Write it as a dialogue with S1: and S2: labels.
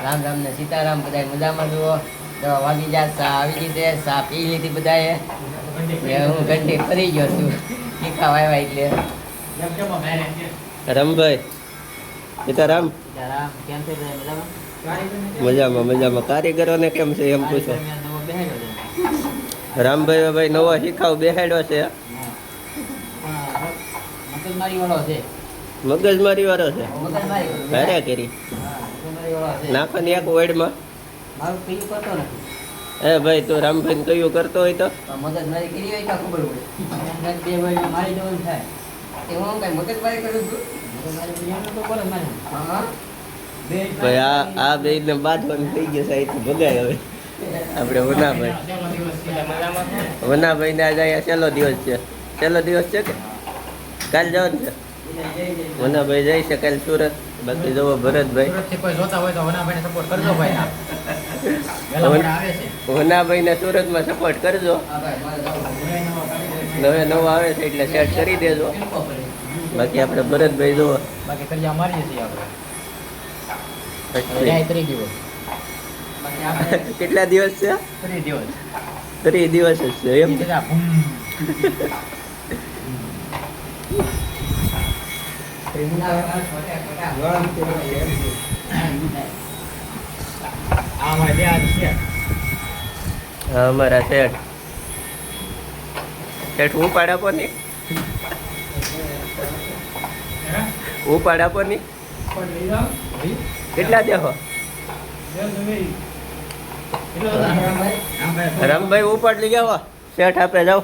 S1: રામ રામ ને સીતારામ. બધા મજામાં જુઓ. દવા વાગી જાય, ચા આવી ગઈ છે, ચા પી લીધી બધાએ. હું ઘંટી ફરી ગયો છું ટીકા વાવ્યા એટલે.
S2: રામભાઈ સીતારામ.
S1: કેમ છે બધા મજામાં?
S2: મજામાં મજામાં. કારીગરોને કેમ છે એમ પૂછો. રામભાઈ ભાઈ નવો શીખાવ બેહાડ્યો છે.
S1: મગજમારી વાળો છે.
S2: મગજમારી વાળો છે.
S1: મગજમારી
S2: ભારે કરી નાખો ને એક વર્ડમાં.
S1: મારું પેલું કરતો નથી.
S2: એ ભાઈ તું રામભાઈ કયું કરતો હોય તો
S1: મગજમારી કરી હોય તો ખબર પડે. બે વાળી મારી જવાનું થાય. એ હું કઈ મગજમારી કરું છું. મગજમારી કરી એમ તો કરે મારે. હા.
S2: ભાઈ આ બે ને બાંધવાનું થઈ ગયું સાહેબ. ભગાય હવે આપણે વનાભાઈ ને આજે અહીંયા છેલ્લો દિવસ છે. છેલ્લો દિવસ છે કે કાલ જવાનું છે. વનાભાઈ જાય છે કાલ સુરત. બાકી જવો ભરતભાઈ. વનાભાઈ ને સુરતમાં સપોર્ટ કરજો. નવે નવો આવે છે એટલે સેટ કરી દેજો. બાકી આપણે ભરતભાઈ જુઓ.
S1: બાકી કર્યા મારીએ છીએ આપણે.
S2: કેટલા દિવસ છે? 3 દિવસ જ છે એમ. અમારા શેઠ ઉપાડ આપો ને. ઉપાડ આપો ને. કેટલા દેહો? રામભાઈ ઉપાડ લઈ જાઓ. શેઠ આપે જાઓ.